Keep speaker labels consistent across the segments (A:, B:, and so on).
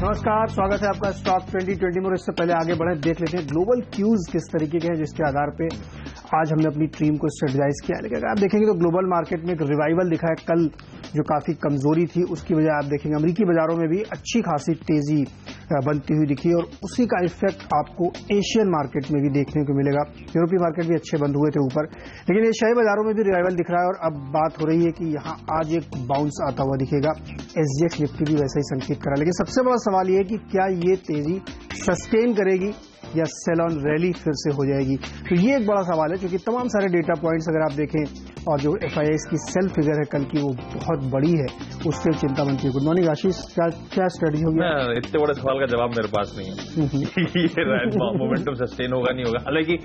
A: नमस्कार, स्वागत है आपका स्टॉक 2020 में। इससे पहले आगे बढ़े देख लेते हैं ग्लोबल क्यूज किस तरीके के हैं जिसके आधार पे आज हमने अपनी टीम को स्ट्रेटेजाइज किया। लेकिन अगर आप देखेंगे तो ग्लोबल मार्केट में एक रिवाइवल दिखा है। कल जो काफी कमजोरी थी उसकी वजह आप देखेंगे अमेरिकी बाजारों में भी अच्छी खासी तेजी बनती हुई दिखी और उसी का इफेक्ट आपको एशियन मार्केट में भी देखने को मिलेगा। यूरोपीय मार्केट भी अच्छे बंद हुए थे ऊपर, लेकिन एशियाई बाजारों में भी रिवाइवल दिख रहा है और अब बात हो रही है कि यहाँ आज एक बाउंस आता हुआ दिखेगा। एसजीएक्स निफ्टी भी वैसा ही संकेत करा, लेकिन सबसे बड़ा सवाल ये है कि क्या ये तेजी सस्टेन करेगी या सेल ऑन रैली फिर से हो जाएगी। तो ये एक बड़ा सवाल है, क्योंकि तमाम सारे डेटा पॉइंट्स अगर आप देखें और जो एफआईआई की सेल फिगर है कल की वो बहुत बड़ी है, उससे चिंता बनती है। गुड मॉर्निंग आशीष, क्या स्ट्रेटजी होगी?
B: इतने बड़े सवाल का जवाब मेरे पास नहीं है। ये मोमेंटम सस्टेन होगा नहीं होगा, हालांकि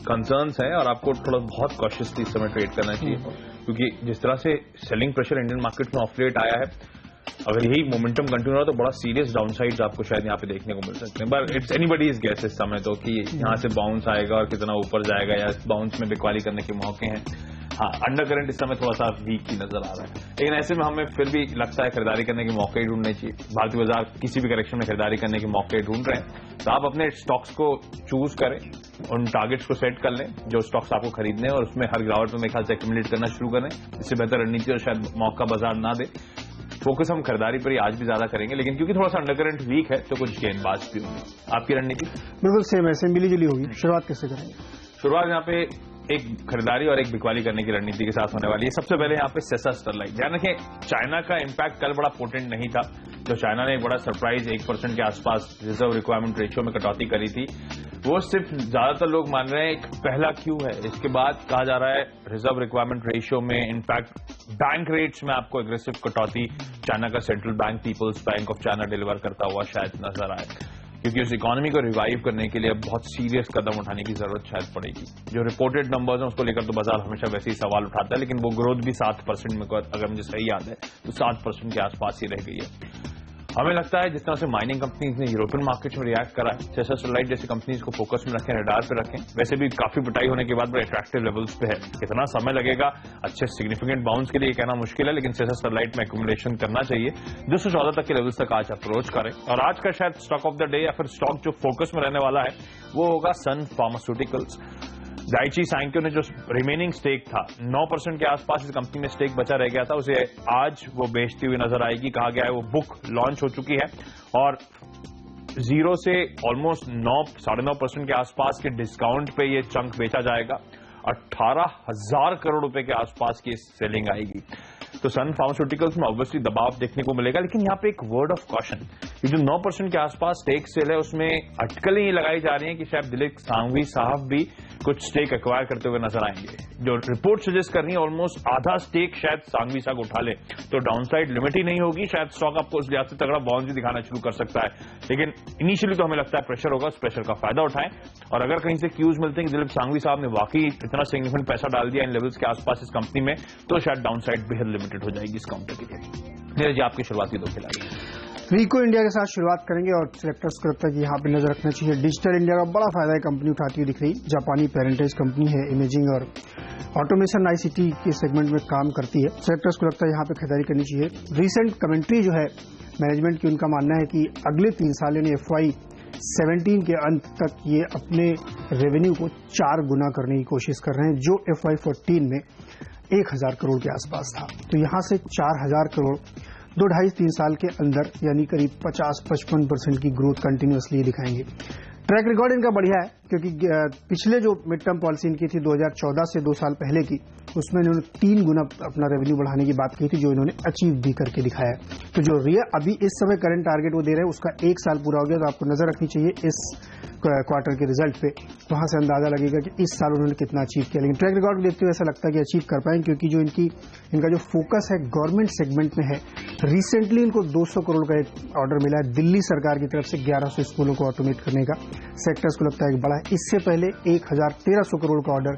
B: कंसर्न्स है और आपको थोड़ा बहुत कॉशियसली इस समय ट्रेड करना चाहिए, क्योंकि जिस तरह से सेलिंग प्रेशर इंडियन मार्केट में ऑफ लेट आया है, अगर यही मोमेंटम कंटिन्यू रहा तो बड़ा सीरियस डाउनसाइड्स आपको शायद यहाँ पे देखने को मिल सकते हैं। बट इट्स एनीबॉडीज गेस इस समय तो कि यहाँ से बाउंस आएगा और कितना ऊपर जाएगा या बाउंस में बिकवाली करने के मौके हैं। हाँ, अंडर करंट इस समय थोड़ा सा वीक ही नजर आ रहा है, लेकिन ऐसे में हमें फिर भी लगता है खरीदारी करने के मौके ही ढूंढने चाहिए। भारतीय बाजार किसी भी करेक्शन में खरीदारी करने के मौके ढूंढ रहे हैं, तो आप अपने स्टॉक्स को चूज करें, उन टारगेट्स को सेट कर लें जो स्टॉक्स आपको खरीदने हैं और उसमें हर गिरावट में मेरे ख्याल से एक्यूमुलेट करना शुरू करें। इससे बेहतर रणनीति और शायद मौका बाजार ना दे। फोकस हम खरीदारी पर ही आज भी ज्यादा करेंगे, लेकिन क्योंकि थोड़ा सा अंडरकरेंट वीक है तो कुछ गेंदबाज भी होंगे। आपकी रणनीति?
A: बिल्कुल सेम है, सेम मिली जुली होगी। शुरुआत कैसे करेंगे?
B: शुरुआत यहाँ पे एक खरीदारी और एक बिकवाली करने की रणनीति के साथ होने वाली है। सबसे पहले यहाँ पे सेसा स्टरलाइट। ध्यान रखें, चाइना का इंपैक्ट कल बड़ा पोटेंट नहीं था, तो चाइना ने एक बड़ा सरप्राइज 1% के आसपास रिजर्व रिक्वायरमेंट रेशियो में कटौती करी थी। वो सिर्फ ज्यादातर लोग मान रहे हैं एक पहला क्यू है। इसके बाद कहा जा रहा है रिजर्व रिक्वायरमेंट रेशियो में इनफैक्ट बैंक रेट्स में आपको एग्रेसिव कटौती चाइना का central bank People's Bank of China deliver करता हुआ शायद नजर आए, क्योंकि उस इकोनॉमी को रिवाइव करने के लिए बहुत सीरियस कदम उठाने की जरूरत शायद पड़ेगी। जो रिपोर्टेड नंबर्स हैं उसको लेकर तो बाजार हमेशा वैसे ही सवाल उठाता है, लेकिन वो ग्रोथ भी 7% में, अगर मुझे सही याद है तो 7% के आसपास ही रह गई है। हमें लगता है जिस तरह से माइनिंग कंपनीज ने यूरोपियन मार्केट में रिएक्ट करा है, सेसा स्टरलाइट जैसी कंपनीज को फोकस में रखें, रडार पे रखें। वैसे भी काफी पिटाई होने के बाद बड़े अट्रैक्टिव लेवल्स पे है। कितना समय लगेगा अच्छे सिग्निफिकेंट बाउंस के लिए कहना मुश्किल है, लेकिन सेसा स्टरलाइट में एक्यूमुलेशन करना चाहिए। 214 तक के लेवल्स तक आज अप्रोच करें। और आज का शायद स्टॉक ऑफ द डे या फिर स्टॉक जो फोकस में रहने वाला है वो होगा सन फार्मास्यूटिकल्स। डाइची साइंको ने जो रिमेनिंग स्टेक था 9% के आसपास इस कंपनी में स्टेक बचा रह गया था, उसे आज वो बेचती हुई नजर आएगी। कहा गया है वो बुक लॉन्च हो चुकी है और 0 से ऑलमोस्ट 9-9.5% के आसपास के डिस्काउंट पे ये चंक बेचा जाएगा। 18,000 करोड़ रुपए के आसपास की सेलिंग आएगी। तो सन फार्मास्यूटिकल्स में ऑब्वियसली दबाव देखने को मिलेगा, लेकिन यहाँ पे एक वर्ड ऑफ कॉशन, ये जो 9% के आसपास स्टेक सेल है उसमें अटकलें ये लगाई जा रही हैं कि शायद दिलीप सांघवी साहब भी कुछ स्टेक एक्वायर करते हुए नजर आएंगे। जो रिपोर्ट सजेस्ट कर रही है ऑलमोस्ट आधा स्टेक शायद सांघवी साहब उठा ले, तो डाउनसाइड लिमिट ही नहीं होगी। शायद स्टॉक आपको उस लिहाज से तगड़ा बाउंस भी दिखाना शुरू कर सकता है, लेकिन इनिशियली तो हमें लगता है प्रेशर होगा, उस प्रेशर का फायदा उठाएं। और अगर कहीं से क्यूज मिलते हैं कि दिलीप सांघवी साहब ने वाकई इतना सिग्निफिकेंट पैसा डाल दिया इन लेवल्स के आसपास इस कंपनी में, तो शायद डाउनसाइड बेहद लिमिटेड हो जाएगी इस काउंटर के लिए। नीरज जी, आपके शुरुआती दो खिलाड़ी।
A: वीको इंडिया के साथ शुरुआत करेंगे और सेलेक्टर्स को लगता है कि यहाँ पे नजर रखना चाहिए। डिजिटल इंडिया का बड़ा फायदा है, कंपनी उठाती हुई दिख रही। जापानी पेरेंटेज कंपनी है, इमेजिंग और ऑटोमेशन आईसीटी के सेगमेंट में काम करती है। सेलेक्टर्स को लगता है यहाँ पे खरीदारी करनी चाहिए। रिसेंट कमेंट्री जो है मैनेजमेंट की, उनका मानना है कि अगले 3 साल यानी FY17 के अंत तक ये अपने रेवेन्यू को 4 गुना करने की कोशिश कर रहे हैं, जो FY14 में 1,000 करोड़ के आसपास था। तो यहां से 4,000 करोड़ 2-2.5-3 साल के अंदर यानी करीब 50-55% की ग्रोथ कंटिन्यूअसली दिखाएंगे। ट्रैक रिकॉर्ड इनका बढ़िया है, क्योंकि पिछले जो मिड टर्म पॉलिसी इनकी थी 2014 से 2 साल पहले की, उसमें इन्होंने 3 गुना अपना रेवेन्यू बढ़ाने की बात की थी, जो इन्होंने अचीव भी करके दिखाया। तो जो अभी इस समय करंट टारगेट वो दे रहे हैं उसका 1 साल पूरा हो गया, तो आपको नजर रखनी चाहिए इस क्वार्टर के रिजल्ट पे। वहां से अंदाजा लगेगा कि इस साल उन्होंने कितना अचीव किया। लेकिन ट्रैक रिकॉर्ड देखते हुए ऐसा लगता है कि अचीव कर पाएंगे, क्योंकि जो इनका जो फोकस है गवर्नमेंट सेगमेंट में है। रिसेंटली इनको 200 करोड़ का एक ऑर्डर मिला है दिल्ली सरकार की तरफ से 1100 स्कूलों को ऑटोमेट करने का। सेक्टर्स को लगता है कि बड़ा है। इससे पहले 1,1300 करोड़ का ऑर्डर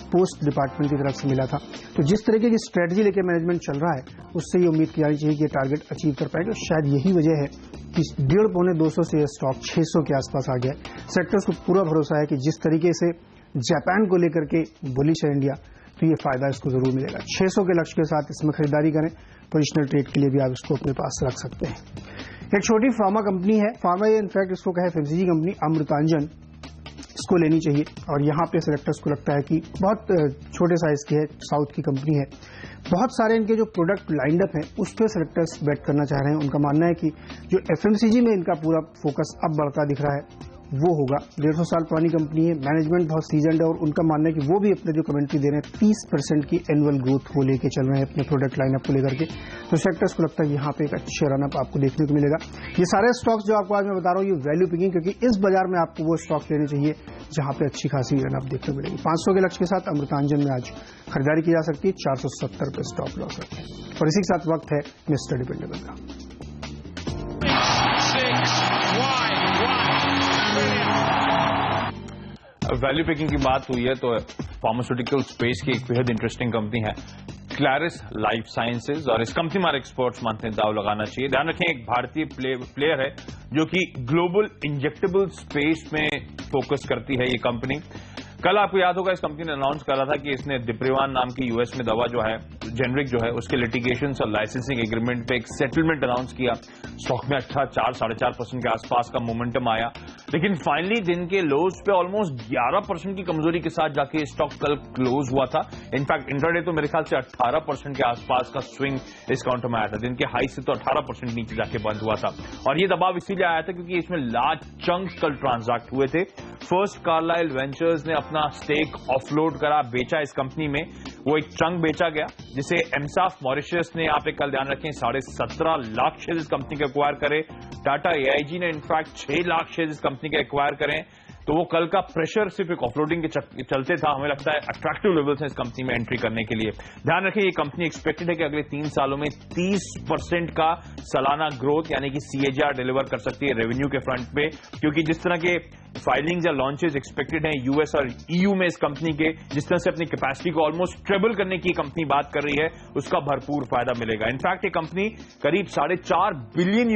A: पोस्ट डिपार्टमेंट की तरफ से मिला था। तो जिस तरीके की स्ट्रेटजी लेकर मैनेजमेंट चल रहा है, उससे ये उम्मीद की जानी चाहिए कि ये टारगेट अचीव कर पाएगा। शायद यही वजह है कि 150-200 से यह स्टॉक 600 के आसपास आ गया है। सेक्टर्स को पूरा भरोसा है कि जिस तरीके से जापान को लेकर के बुलिश है इंडिया, तो ये फायदा इसको जरूर मिलेगा। 600 के लक्ष्य के साथ इसमें खरीदारी करें। पोजिशनल ट्रेड के लिए भी आप इसको अपने पास रख सकते हैं। एक छोटी फार्मा कंपनी है, फार्मा इनफैक्ट इसको कहे एफएमसीजी कंपनी, अमृतांजन, इसको लेनी चाहिए। और यहाँ पे सिलेक्टर्स को लगता है कि बहुत छोटे साइज की है, साउथ की कंपनी है, बहुत सारे इनके जो प्रोडक्ट लाइंड अप हैं उस पर सिलेक्टर्स बेट करना चाह रहे हैं। उनका मानना है कि जो एफएमसीजी में इनका पूरा फोकस अब बढ़ता दिख रहा है वो होगा। 150 साल पुरानी कंपनी है, मैनेजमेंट बहुत सीजनड है और उनका मानना है कि वो भी अपने जो कमेंट्री दे रहे हैं 30% की एनुअल ग्रोथ को लेकर चल रहे हैं अपने प्रोडक्ट लाइनअप को लेकर के। तो सेक्टर्स को लगता है यहाँ पे एक अच्छे रनअप आपको देखने को मिलेगा। ये सारे स्टॉक्स जो आपको आज मैं बता रहा हूँ ये वैल्यू पिकिंग, क्योंकि इस बाजार में आपको वो स्टॉक्स लेने चाहिए जहां पे अच्छी खासी रनअप देखने को मिलेगी। 500 के लक्ष्य के साथ अमृतांजन में आज खरीदारी की जा सकती है, 470 पे स्टॉप लॉस रखें। और इसी के साथ वक्त है मिस्टर डिपेंडेबल का।
B: वैल्यू पिकिंग की बात हुई है तो फार्मास्यूटिकल स्पेस की एक बेहद इंटरेस्टिंग कंपनी है क्लैरिस लाइफ साइंसेज, और इस कंपनी में एक्सपर्ट्स मानते हैं दाव लगाना चाहिए। ध्यान रखें एक भारतीय प्लेयर है जो कि ग्लोबल इंजेक्टेबल स्पेस में फोकस करती है ये कंपनी। कल आपको याद होगा इस कंपनी ने अनाउंस करा था कि इसने डिप्रिवान नाम की यूएस में दवा जो है जेनरिक जो है उसके लिटिगेशन और लाइसेंसिंग एग्रीमेंट पे एक सेटलमेंट अनाउंस किया। स्टॉक में अच्छा 4-4.5% के आसपास का मोमेंटम आया, लेकिन फाइनली दिन के लोज पे ऑलमोस्ट 11% की कमजोरी के साथ जाके स्टॉक कल क्लोज हुआ था। इनफैक्ट इंट्राडे तो मेरे ख्याल से 18% के आसपास का स्विंग इस काउंटर में आया था। दिन के हाई से तो 18% नीचे जाके बंद हुआ था, और ये दबाव इसीलिए आया था क्योंकि इसमें लार्ज चंक्स कल ट्रांजैक्ट हुए थे। फर्स्ट कार्लाइल वेंचर्स ने अपना स्टेक ऑफलोड करा, बेचा इस कंपनी में, वो एक चंक बेचा गया जिसे एमसाफ मॉरिशस ने, यहाँ पे कल ध्यान रखें 17.5 लाख शेयर इस कंपनी के एक्वायर करे। टाटा एआईजी ने इनफैक्ट 6 लाख शेयर इस कंपनी के एक्वायर करें। तो वो कल का प्रेशर सिर्फ एक ऑफलोडिंग के चलते था। हमें लगता है अट्रैक्टिव लेवल्स हैं इस कंपनी में एंट्री करने के लिए। ध्यान रखें ये कंपनी एक्सपेक्टेड है कि अगले 3 सालों में 30% का सालाना ग्रोथ यानी कि सीएजीआर डिलीवर कर सकती है रेवेन्यू के फ्रंट पे, क्योंकि जिस तरह के फाइलिंग्स या लॉन्चेस एक्सपेक्टेड हैं यूएस और ईयू में इस कंपनी के, जिस तरह से अपनी कैपेसिटी को ऑलमोस्ट ट्रिपल करने की कंपनी बात कर रही है, उसका भरपूर फायदा मिलेगा। इनफैक्ट ये कंपनी करीब $4.5 बिलियन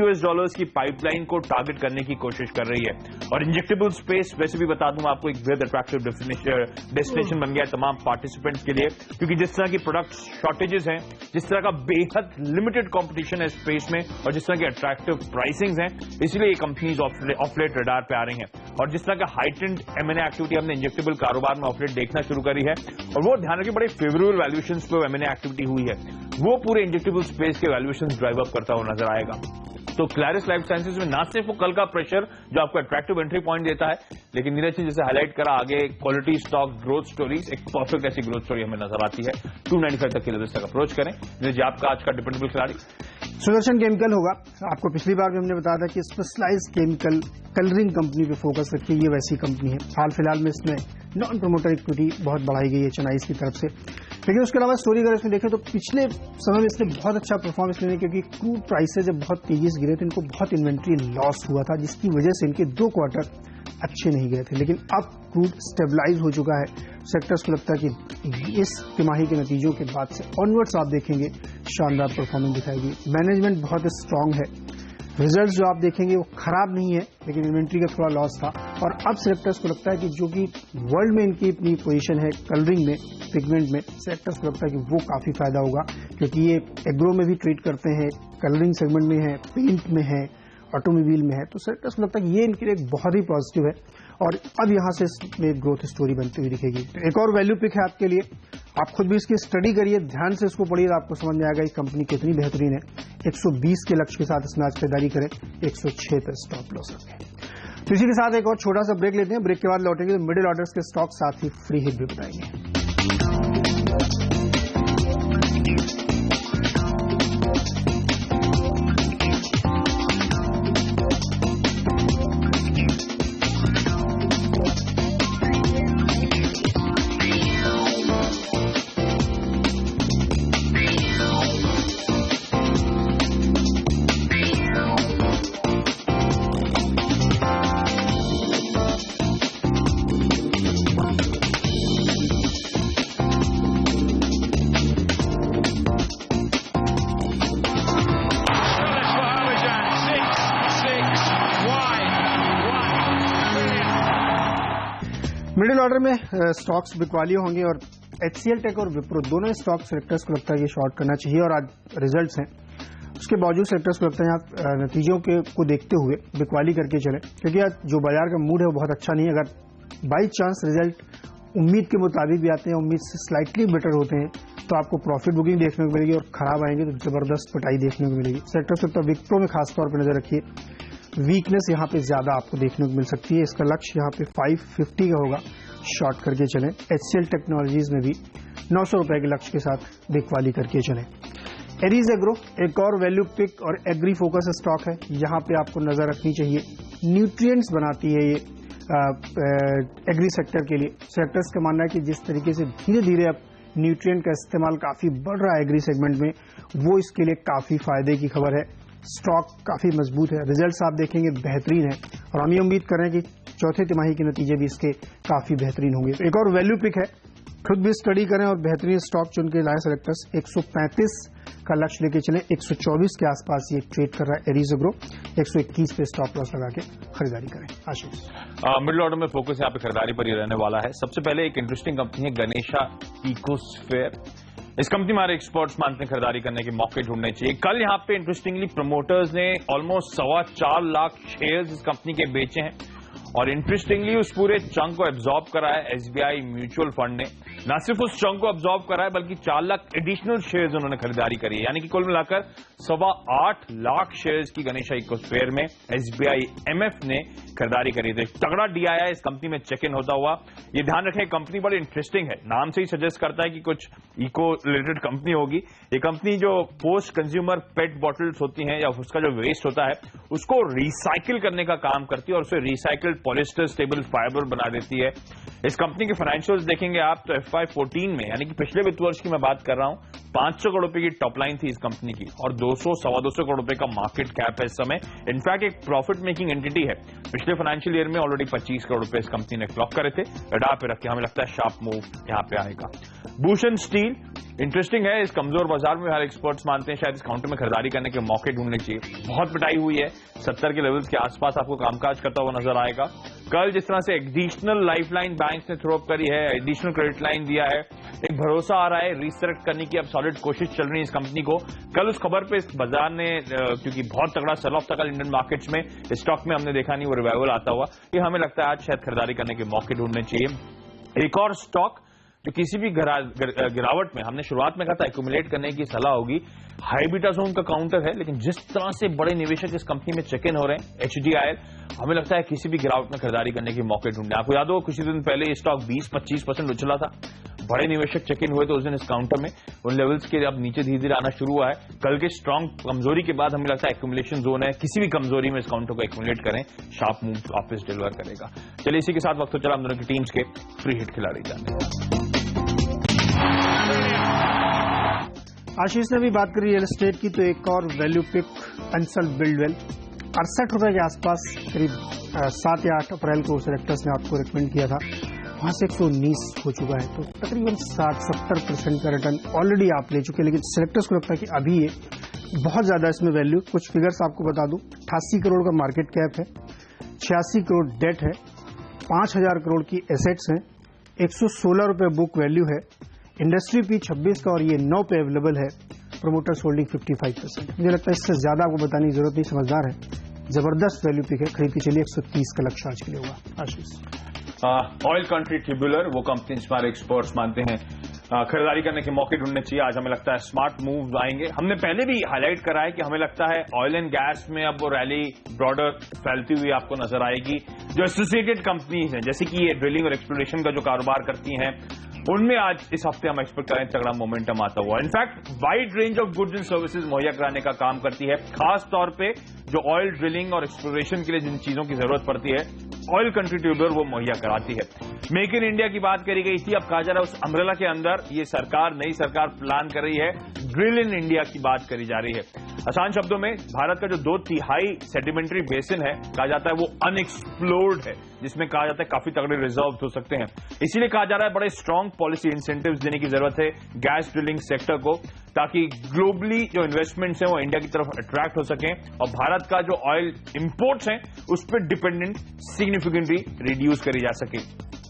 B: की पाइपलाइन को टारगेट करने की कोशिश कर रही है। और इंजेक्टेबल स्पेस वैसे भी बता दूं आपको एक बेहद अट्रैक्टिव डेस्टिनेशन बन गया है तमाम पार्टिसिपेंट्स के लिए, क्योंकि जिस तरह की प्रोडक्ट शॉर्टेजेस हैं, जिस तरह का बेहद लिमिटेड कंपटीशन है स्पेस में, और जिस तरह की अट्रैक्टिव प्राइसिंग्स हैं, इसलिए ये कंपनीज ऑफलेट रडार पे आ रही हैं। और जिस तरह का हाइटेंड एमएनए एक्टिविटी हमने इंजेक्टेबल कारोबार में ऑफलेट देखना शुरू करी है, और वो ध्यान रखिए बड़े फेवरेबल वैल्यूएशंस पे एमएनए एक्टिविटी हुई है, वो पूरे इंजेक्टेबल स्पेस के वैल्यूएशंस ड्राइव अप करता हुआ नजर आएगा। तो क्लैरिस लाइफ साइंसेज में ना सिर्फ वो कल का प्रेशर जो आपको अट्रैक्टिव एंट्री पॉइंट देता है, लेकिन नीरज जी जैसे हाईलाइट करा आगे क्वालिटी स्टॉक ग्रोथ स्टोरीज, एक परफेक्ट ऐसी ग्रोथ स्टोरी हमें नजर आती है। 295 तक के लेवल्स तक अप्रोच करें। नीरज जी आपका आज का डिपेंडेबल खिलाड़ी
A: सुदर्शन केमिकल होगा। आपको पिछली बार भी हमने बताया था कि स्पेशलाइज्ड केमिकल कलरिंग कंपनी पे फोकस रखिए, ये वैसी कंपनी है। हाल फिलहाल में इसमें नॉन प्रमोटर इक्विटी बहुत बढ़ाई गई है चेन्नई की तरफ से, लेकिन उसके अलावा स्टोरी अगर इसमें देखें तो पिछले समय में इसने बहुत अच्छा परफॉर्म इसलिए क्योंकि क्रूड प्राइसेज जब बहुत तेजी से गिरे थे, इनको बहुत इन्वेंट्री लॉस हुआ था, जिसकी वजह से इनके 2 क्वार्टर अच्छे नहीं गए थे। लेकिन अब क्रूड स्टेबलाइज हो चुका है। सेक्टर्स को लगता है कि इस तिमाही के नतीजों के बाद से ऑनवर्ड्स आप देखेंगे शानदार परफॉर्मेंस दिखाएगी। मैनेजमेंट बहुत स्ट्रांग है, रिजल्ट्स जो आप देखेंगे वो खराब नहीं है, लेकिन इन्वेंट्री का थोड़ा लॉस था। और अब सेक्टर्स को लगता है कि जो कि वर्ल्ड में इनकी अपनी पोजीशन है कलरिंग में, पिगमेंट में, सेक्टर्स को लगता है कि वो काफी फायदा होगा, क्योंकि ये एग्रो में भी ट्रेड करते हैं, कलरिंग सेगमेंट में है, पेंट में है, ऑटोमोबाइल में है। तो सेक्टर्स को लगता है कि ये इनके लिए बहुत ही पॉजिटिव है, और अब यहां से इसमें ग्रोथ स्टोरी बनती हुई दिखेगी। तो एक और वैल्यू पिक है आपके लिए, आप खुद भी इसकी स्टडी करिए, ध्यान से इसको पढ़िए, आपको समझ में आएगा ये कंपनी कितनी बेहतरीन है। 120 के लक्ष्य के साथ इसमें आज खरीदारी करें, 106 पर स्टॉप लॉस रखें। तो इसी के साथ एक और छोटा सा ब्रेक लेते हैं। ब्रेक के बाद लौटेंगे तो मिडिल ऑर्डर्स के स्टॉक साथ ही फ्री हिट भी बताएंगे। मिडिल ऑर्डर में स्टॉक्स बिकवाली होंगे, और एचसीएल टेक और विप्रो दोनों स्टॉक सेक्टर्स को लगता है ये शॉर्ट करना चाहिए। और आज रिजल्ट्स हैं, उसके बावजूद सेक्टर्स को लगता है यहाँ नतीजों को देखते हुए बिकवाली करके चले, क्योंकि यार जो बाजार का मूड है वो बहुत अच्छा नहीं है। अगर बाई चांस रिजल्ट उम्मीद के मुताबिक भी आते हैं, उम्मीद से स्लाइटली बेटर होते हैं, तो आपको प्रॉफिट बुकिंग देखने को मिलेगी, और खराब आएंगे तो जबरदस्त पिटाई देखने को मिलेगी। सेक्टर्स को विक्ट्रो में खासतौर पर नजर रखिए, वीकनेस यहाँ पे ज्यादा आपको देखने को मिल सकती है। इसका लक्ष्य यहाँ पे 550 का होगा, शॉर्ट करके चलें। HCL टेक्नोलॉजीज में भी 900 रुपए के लक्ष्य के साथ बिकवाली करके चलें। एरीज एग्रो एक और वैल्यू पिक और एग्री फोकस स्टॉक है, यहाँ पे आपको नजर रखनी चाहिए। न्यूट्रिएंट्स बनाती है ये एग्री सेक्टर के लिए। सेक्टर्स का मानना है कि जिस तरीके से धीरे धीरे अब न्यूट्रिएंट का इस्तेमाल काफी बढ़ रहा है एग्री सेगमेंट में, वो इसके लिए काफी फायदे की खबर है। स्टॉक काफी मजबूत है, रिजल्ट्स आप देखेंगे बेहतरीन है, और हम ये उम्मीद कर रहे हैं कि चौथे तिमाही के नतीजे भी इसके काफी बेहतरीन होंगे। एक और वैल्यू पिक है, खुद भी स्टडी करें और बेहतरीन स्टॉक चुन के लाए सेलेक्टर्स। 135 का लक्ष्य लेके चले, 124 के आसपास ये ट्रेड कर रहा है एरीज एग्रो। 121 पे स्टॉप लॉस लगा के खरीदारी करें। आशीष,
B: मिडिल ऑर्डर में फोकस यहाँ पे खरीदारी पर ही रहने वाला है। सबसे पहले एक इंटरेस्टिंग कंपनी है गणेशा इकोस्फेयर। इस कंपनी में हमारे एक्सपर्ट्स मानते हैं खरीदारी करने के मौके ढूंढने चाहिए। कल यहाँ पे इंटरेस्टिंगली प्रमोटर्स ने ऑलमोस्ट 4.25 लाख शेयर्स इस कंपनी के बेचे हैं, और इंटरेस्टिंगली उस पूरे चंक को एब्जॉर्ब करा है एसबीआई म्यूचुअल फंड ने। न सिर्फ उस चंक को एब्जॉर्ब करा है, बल्कि 4 लाख एडिशनल शेयर्स उन्होंने खरीदारी करी है, यानी कि कुल मिलाकर 8.25 लाख शेयर्स की गणेशा इकोस्फेयर में एसबीआई एमएफ ने खरीदारी करी थी। तगड़ा डीआईआई इस कंपनी में चेक इन होता हुआ। ये ध्यान रखें, कंपनी बड़ी इंटरेस्टिंग है, नाम से ही सजेस्ट करता है कि कुछ इको रिलेटेड कंपनी होगी। ये कंपनी जो पोस्ट कंज्यूमर पेट बॉटल्स होती हैं या उसका जो वेस्ट होता है उसको रिसाइकिल करने का काम करती है, और उसे रिसाइकिल्ड पॉलिस्टर स्टेबल फाइबर बना देती है। इस कंपनी के फाइनेंशियल्स देखेंगे आप तो FY14 में, यानी कि पिछले वित्त वर्ष की मैं बात कर रहा हूं, 500 करोड़ रुपए की टॉप लाइन थी इस कंपनी की, और 200-225 करोड़ रुपए का मार्केट कैप है इस समय। इनफैक्ट एक प्रॉफिट मेकिंग एंटिटी है। पिछले फाइनेंशियल ईयर में ऑलरेडी 25 करोड़ रुपए इस कंपनी ने क्लॉक करे थे। रडार पे रखे, हमें लगता है शार्प मूव यहां पे आएगा। भूषण स्टील इंटरेस्टिंग है, इस कमजोर बाजार में हर एक्सपर्ट्स मानते हैं शायद इस काउंटर में खरीदारी करने के मौके ढूंढने चाहिए। बहुत पिटाई हुई है, 70 के लेवल्स के आसपास आपको कामकाज करता हुआ नजर आएगा। कल जिस तरह से एडिशनल लाइफलाइन बैंक्स ने थ्रो अप करी है, एडिशनल क्रेडिट लाइन दिया है, एक भरोसा आ रहा है रीसेलेक्ट करने की अब सॉलिड कोशिश चल रही है इस कंपनी को। कल उस खबर पे इस बाजार ने क्योंकि बहुत तगड़ा सेल ऑफ था कल इंडियन मार्केट्स में, स्टॉक में हमने देखा नहीं वो रिवाइवल आता हुआ। ये हमें लगता है आज शायद खरीदारी करने के मौके ढूंढने चाहिए। एक और स्टॉक जो किसी भी गिरावट में हमने शुरुआत में कहा था एक्यूमुलेट करने की सलाह होगी, हाईबीटा जोन का काउंटर है, लेकिन जिस तरह से बड़े निवेशक इस कंपनी में चेक इन हो रहे हैं HDIL, हमें लगता है किसी भी गिरावट में खरीदारी करने के मौके ढूंढने। आपको याद हो कुछ दिन पहले ये स्टॉक 20-25% उछला था, बड़े निवेशक चेक इन हुए तो उस दिन इस काउंटर में उन लेवल्स के अब नीचे धीरे धीरे आना शुरू हुआ है। कल के स्ट्रांग कमजोरी के बाद हमें लगता है एक्यूमुलेशन जोन है, किसी भी कमजोरी में इस काउंटर को एक्यूमुलेट करें, शार्प मूव वापस डिलीवर करेगा। चलिए इसी के साथ वक्त चला हम दोनों की टीम्स के फ्री हिट खिलाड़ी जानने।
A: आशीष ने भी बात करी रियल एस्टेट की, तो एक और वैल्यू पिक अंसल बिल्डवेल 68 रुपए के आसपास, करीब 7 या 8 अप्रैल को सेलेक्टर्स ने आपको रिकमेंड किया था, वहां से 119 हो चुका है, तो तकरीबन 60-70% का रिटर्न ऑलरेडी आप ले चुके हैं। लेकिन सेलेक्टर्स को लगता है कि अभी ये बहुत ज्यादा इसमें वैल्यू। कुछ फिगर्स आपको बता दूं, 88 करोड़ का मार्केट कैप है, 86 करोड़ डेट है, 5000 करोड़ की एसेट्स हैं, 116 रुपए बुक वैल्यू है, इंडस्ट्री पी 26 का और ये 9 पे अवेलेबल है, प्रोमोटर्स होल्डिंग 55%। मुझे लगता है इससे ज्यादा आपको बताने की जरूरत नहीं, समझदार है, जबरदस्त वैल्यू पिक है, खरीद के चलिए। 130 का लक्ष्य आज के लिए होगा। आशीष,
B: ऑयल कंट्री ट्यूबुलर वो कंपनी हमारे एक्सपर्ट्स मानते हैं खरीदारी करने के मौके ढूंढने चाहिए। आज हमें लगता है स्मार्ट मूव आएंगे। हमने पहले भी हाईलाइट करा है कि हमें लगता है ऑयल एंड गैस में अब वो रैली ब्रॉडर फैलती हुई आपको नजर आएगी। जो एसोसिएटेड कंपनीज हैं, जैसे कि ये ड्रिलिंग और एक्सप्लोरेशन का जो कारोबार करती हैं, उनमें आज इस हफ्ते हम एक्सपेक्ट करें तगड़ा मोमेंटम आता हुआ। In fact wide range of goods and services मुहैया कराने का काम करती है, खास तौर पे जो ऑयल ड्रिलिंग और एक्सप्लोरेशन के लिए जिन चीजों की जरूरत पड़ती है, ऑयल कंट्री ट्यूबुलर वो मुहैया कराती है। मेक इन इंडिया की बात करी गई थी, अब कहा जा रहा है उस अम्ब्रेला के अंदर ये सरकार, नई सरकार प्लान कर रही है, ड्रिल इन इंडिया की बात करी जा रही है। आसान शब्दों में भारत का जो 2/3 सेडिमेंट्री बेसिन है, कहा जाता है वो अनएक्सप्लोर्ड है, जिसमें कहा जाता है काफी तगड़े रिजर्व हो सकते हैं। इसीलिए कहा जा रहा है बड़े स्ट्रांग पॉलिसी इंसेंटिव्स देने की जरूरत है गैस ड्रिलिंग सेक्टर को, ताकि ग्लोबली जो इन्वेस्टमेंट्स हैं वो इंडिया की तरफ अट्रैक्ट हो सकें और भारत का जो ऑयल इंपोर्ट्स हैं उस पर डिपेंडेंट सिग्निफिकेंटली रिड्यूस करी जा सके।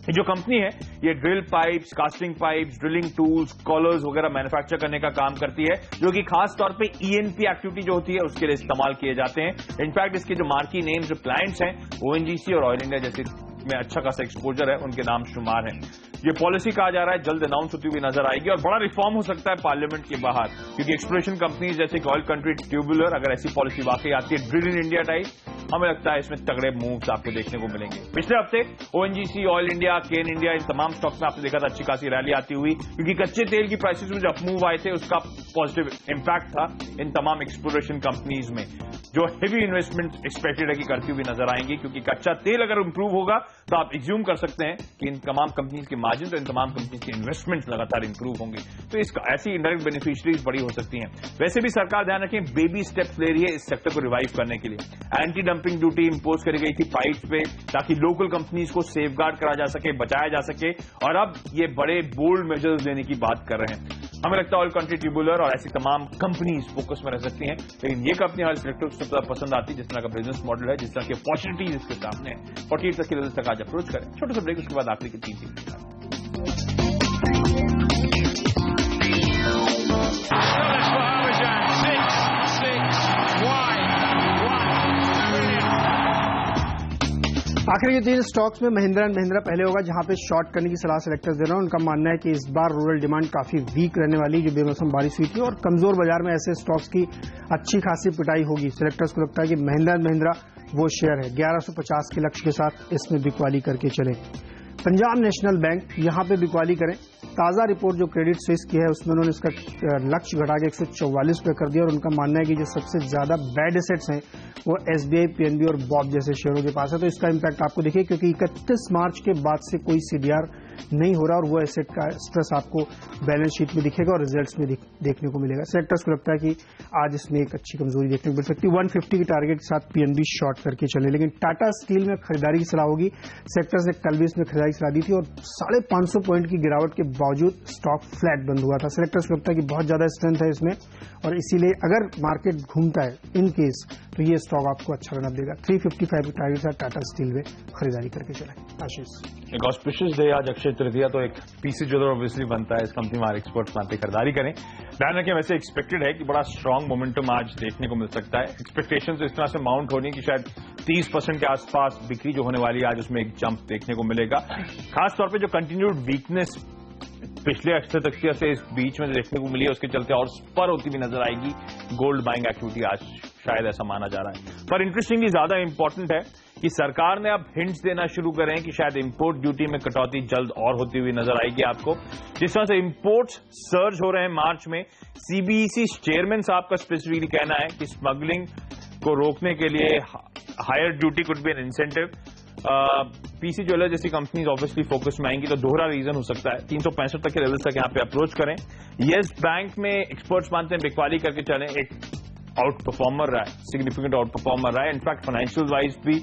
B: ये जो कंपनी है ये drill pipes, casting pipes, drilling tools, collars वगैरह मैन्युफैक्चर करने का काम करती है, जो कि खास तौर पे ईएनपी एक्टिविटी जो होती है उसके लिए इस्तेमाल किए जाते हैं। इनफैक्ट इसके जो मार्की नेम्स जो क्लाइंट्स हैं ओएनजीसी और ऑयल इंडिया जैसे में अच्छा खासा एक्सपोजर है, उनके नाम शुमार है। ये पॉलिसी कहा जा रहा है जल्द अनाउंस होती हुई नजर आएगी और बड़ा रिफॉर्म हो सकता है पार्लियामेंट के बाहर, क्योंकि एक्सप्लोरेशन कंपनीज जैसे ऑयल कंट्री ट्यूबुलर अगर ऐसी पॉलिसी वाकई आती है ड्रिल इन इंडिया टाइप, हमें लगता है इसमें तगड़े मूव्स आपको देखने को मिलेंगे। पिछले हफ्ते ओएनजीसी, ऑयल इंडिया, केन इंडिया इन तमाम स्टॉक्स में आपने देखा था अच्छी खासी रैली आती हुई, क्योंकि कच्चे तेल की प्राइसेस में जो अपमूव आए थे उसका पॉजिटिव इंपैक्ट था इन तमाम एक्सप्लोरेशन कंपनीज में, जो हेवी इन्वेस्टमेंट एक्सपेक्टेड है कि करती हुई नजर आएंगी, क्योंकि कच्चा तेल अगर इंप्रूव होगा तो आप एज्यूम कर सकते हैं कि इन तमाम कंपनीज के मार्जिन तो इन तमाम कंपनीज के इन्वेस्टमेंट्स लगातार इंप्रूव होंगे, तो इसका ऐसी इंडायरेक्ट बेनिफिशियरीज बड़ी हो सकती हैं। वैसे भी सरकार ध्यान रखें बेबी स्टेप्स ले रही है इस सेक्टर को रिवाइव करने के लिए। एंटी डंपिंग ड्यूटी इंपोज करी गई थी पाइप्स पे ताकि लोकल कंपनीज को सेफगार्ड करा जा सके, बचाया जा सके, और अब ये बड़े बोल्ड मेजर्स लेने की बात कर रहे हैं। हमें लगता है ऑयल कंट्री ट्यूबुलर और ऐसी तमाम कंपनीज फोकस में रह सकती हैं, लेकिन ये कंपनी हमारे सिलेक्टर को सबसे पसंद आती है जिस तरह का बिजनेस मॉडल है, जिस तरह की अपॉर्चुनिटीज इसके सामने है। 48 तक के लेवल तक आज अप्रोच करें, छोटे से ब्रेक, उसके बाद आखिरी के 3 दिन
A: आखिर ये 3 स्टॉक्स में महिंद्रा एंड महिंद्रा पहले होगा, जहां पे शॉर्ट करने की सलाह सेलेक्टर्स दे रहे हैं। उनका मानना है कि इस बार रूरल डिमांड काफी वीक रहने वाली, जो बेमौसम बारिश हुई थी, और कमजोर बाजार में ऐसे स्टॉक्स की अच्छी खासी पिटाई होगी। सेलेक्टर्स को लगता है कि महिंद्रा एंड महिंद्रा वो शेयर है 1150 के लक्ष्य के साथ इसमें बिकवाली करके चले। पंजाब नेशनल बैंक यहां पे बिकवाली करें। ताजा रिपोर्ट जो क्रेडिट स्विस की है उसमें उन्होंने इसका लक्ष्य घटा के 144 पे कर दिया, और उनका मानना है कि जो सबसे ज्यादा बैड एसेट्स हैं वो एसबीआई, पीएनबी और बॉब जैसे शेयरों के पास है। तो इसका इंपैक्ट आपको देखिए, क्योंकि 31 मार्च के बाद से कोई सीडीआर नहीं हो रहा, और वो एसेट का स्ट्रेस आपको बैलेंस शीट में दिखेगा और रिजल्ट्स में देखने को मिलेगा। सेक्टर्स को लगता है कि आज इसमें एक अच्छी कमजोरी देखने को मिल सकती है। 150 के टारगेट के साथ पीएनबी शॉर्ट करके चले, लेकिन टाटा स्टील में खरीदारी की सलाह होगी। सेक्टर्स ने कल भी इसमें खरीदारी की सलाह दी थी और 550 पॉइंट की गिरावट के बावजूद स्टॉक फ्लैट बंद हुआ था। सेलेक्टर्स को लगता है कि बहुत ज्यादा स्ट्रेंथ है इसमें, और इसीलिए अगर मार्केट घूमता है इन केस तो ये स्टॉक आपको अच्छा रन देगा। 355 के टारगेट के साथ टाटा स्टील में खरीदारी करके चले। आशीष,
B: एक ऑस्पिशियस डे आज अक्षय तृतीया, तो एक पीसी ज्वेलर ऑब्वियसली बनता है इस कंपनी में, एक्सपर्ट्स मानते खरीदारी करें। ध्यान रखें वैसे एक्सपेक्टेड है कि बड़ा स्ट्रांग मोमेंटम आज देखने को मिल सकता है। एक्सपेक्टेशन तो इस तरह से माउंट होनी कि शायद 30% के आसपास बिक्री जो होने वाली है आज उसमें एक जंप देखने को मिलेगा। खासतौर पर जो कंटिन्यूड वीकनेस पिछले अक्षय तृतीया से इस बीच में देखने को मिली है उसके चलते और स्पर होती हुई नजर आएगी गोल्ड बाइंग एक्टिविटी आज, शायद ऐसा माना जा रहा है। पर इंटरेस्टिंगली ज्यादा इंपॉर्टेंट है कि सरकार ने अब हिंट्स देना शुरू करें कि शायद इंपोर्ट ड्यूटी में कटौती जल्द और होती हुई नजर आएगी आपको। जिस तरह से इंपोर्ट्स सर्ज हो रहे हैं मार्च में, सीबीईसी चेयरमैन साहब का स्पेसिफिकली कहना है कि स्मगलिंग को रोकने के लिए higher duty could be an incentive. PC Jeweller जैसी कंपनीज ऑब्वियसली फोकस में आएंगी, तो दोहरा रीजन हो सकता है। 365 तक के लेवल तक यहां पे अप्रोच करें। येस बैंक में एक्सपर्ट्स मानते हैं बिकवाली करके चलें, एक आउट परफॉर्मर रहा है, सिग्निफिकेंट आउट परफॉर्मर रहा है। इनफैक्ट फाइनेंशियल वाइज भी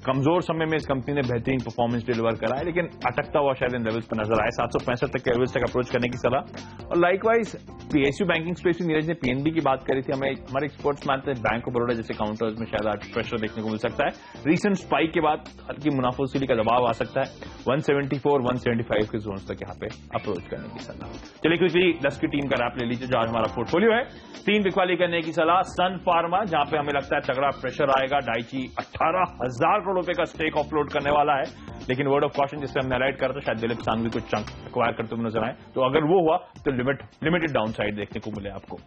B: कमजोर समय में इस कंपनी ने बेहतरीन परफॉर्मेंस डिलीवर करा है, लेकिन अटकता हुआ शायद इन लेवल्स पर नजर आए। 765 तक के लेवल्स तक अप्रोच करने की सलाह। और लाइकवाइज पीएसयू बैंकिंग स्पेस में नीरज ने पीएनबी की बात करी थी, हमारे एक्सपर्ट्स मानते हैं बैंक ऑफ बड़ौदा जैसे काउंटर्स में शायद आज प्रेशर देखने को मिल सकता है। रीसेंट स्पाइक के बाद हल्की मुनाफावसूली का दबाव आ सकता है। 174, 175 के जोन तक यहाँ पे अप्रोच करने की सलाह। चलिए क्विकली 10 की टीम का रैप ले लीजिए जो आज हमारा पोर्टफोलियो है। 3 बिकवाली करने की सलाह। सन फार्मा जहां पे हमें लगता है तगड़ा प्रेशर आएगा। डाइची 18,000 करोड़ रुपए का स्टेक ऑफलोड करने वाला है, लेकिन वर्ड ऑफ कॉशन जिससे हमने हाईलाइट करा था शायद दिलीप सांघवी को चंक एक्वायर करते हुए नजर आए, तो अगर वो हुआ तो लिमिटेड डाउनसाइड देखने को मिले आपको।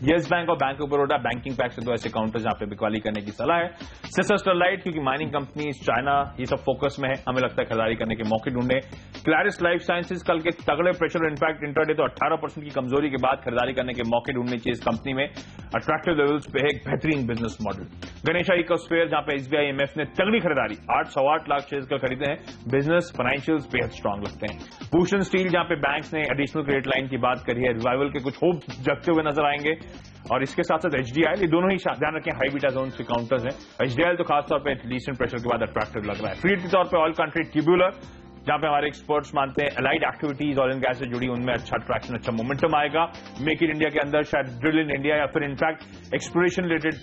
B: येस बैंक और bank of Baroda banking pack से 2 ऐसे काउंटर जहां पे बिकवाली करने की सलाह है। सिस्टर स्टरलाइट क्योंकि माइनिंग कंपनीज, चाइना, ये सब फोकस में है, हमें लगता है खरीदारी करने के मौके ढूंढे। क्लैरिस लाइफ साइंसेज कल के तगड़े प्रेशर, इनफैक्ट इंटरडे तो 18% की कमजोरी के बाद खरीदारी करने के मौके ढूंढने चाहिए इस कंपनी में। अट्रैक्टिव लेवल्स पे है एक बेहतरीन बिजनेस मॉडल। गणेशा इकोस्फेयर जहां पे एसबीआई, IMF ने तगड़ी खरीदारी 8.8 लाख शेयर का खरीदे हैं। बिजनेस फाइनेंशियल्स बेहद स्ट्रांग लगते हैं। भूषण स्टील जहां पे बैंक्स ने एडिशनल क्रेडिट लाइन की बात करी है, रिवाइवल के कुछ होप जगते हुए नजर आएंगे। और इसके साथ साथ एचडीआई, ये दोनों ही ध्यान रखें हाई बीटा जोन के काउंटर्स हैं। एचडीआई तो खासतौर पर रिसेंट प्रेशर के बाद अट्रैक्टिव लग रहा है। फीड के तौर पर ऑयल कंट्री ट्यूबुलर जहां पे हमारे एक्सपर्ट्स मानते हैं allied activities oil and gas से जुड़ी उनमें अच्छा ट्रैक्शन, अच्छा मोमेंटम आएगा। मेक इन इंडिया के अंदर शायद ड्रिल इन इंडिया या फिर इनफैक्ट एक्सप्लोरेशन रिलेटेड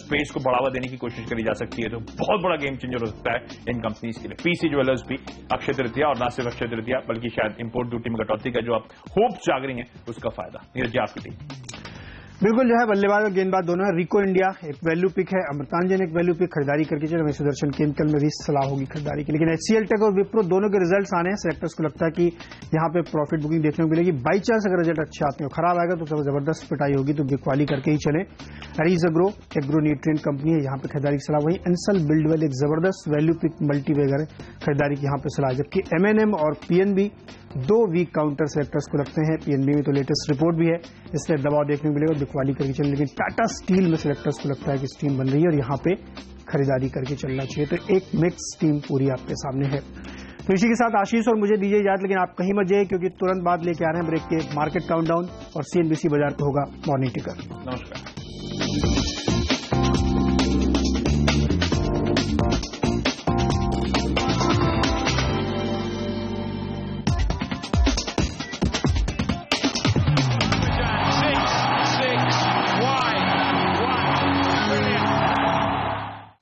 B: स्पेस को बढ़ावा देने की कोशिश करी जा सकती है। तो बहुत बड़ा गेम चेंजर हो सकता है इन कंपनीज के लिए। पीसी ज्वेलर्स भी अक्षय तृतीया, और न सिर्फ अक्षय तृतीया बल्कि शायद इंपोर्ट ड्यूटी में कटौती का जो आप होप्स जाग रही है उसका फायदा। नीरज जी, आपकी टीम।
A: बिल्कुल जो है बल्लेबाज और गेंदबाज दोनों है। रिको इंडिया एक वैल्यू पिक है, अमृतांजन एक वैल्यू पिक, खरीदारी करके चले। हमें सुदर्शन केमिकल में भी सलाह होगी खरीदारी की। लेकिन HCL टेक और विप्रो दोनों के रिजल्ट्स आने हैं। सेलेक्टर्स को लगता है कि यहाँ पे प्रॉफिट बुकिंग देखने को मिलेगी। बाई चांस अगर रिजल्ट अच्छे आते हैं, खराब आएगा तो जबरदस्त पिटाई होगी, तो बिक्वाली करके ही चले। अरीज एग्रो न्यूट्रिएंट कंपनी है, यहाँ पे खरीदारी की सलाह। वहीं एंसल बिल्डवेल एक जबरदस्त वैल्यू पिक मल्टी वगैरह खरीदारी की यहाँ पे सलाह। जबकि MNM और PNB दो वीक काउंटर सेलेक्टर्स को लगते हैं। PNB में तो लेटेस्ट रिपोर्ट भी है, इसलिए दबाव देखने को मिलेगा, बिक्वाली करके चले। लेकिन टाटा स्टील में सेलेक्टर्स को लगता है कि स्टीम बन रही है और यहाँ पे खरीदारी करके चलना चाहिए। तो एक मिक्स टीम पूरी आपके सामने है। तो इसी के साथ आशीष और मुझे दीजिए इजाजत, लेकिन आप कहीं मत जाइए क्योंकि तुरंत बाद लेके आ रहे हैं ब्रेक के मार्केट काउंटडाउन और CNBC बाजार पे होगा मॉर्निंग टिकर।
B: नमस्कार।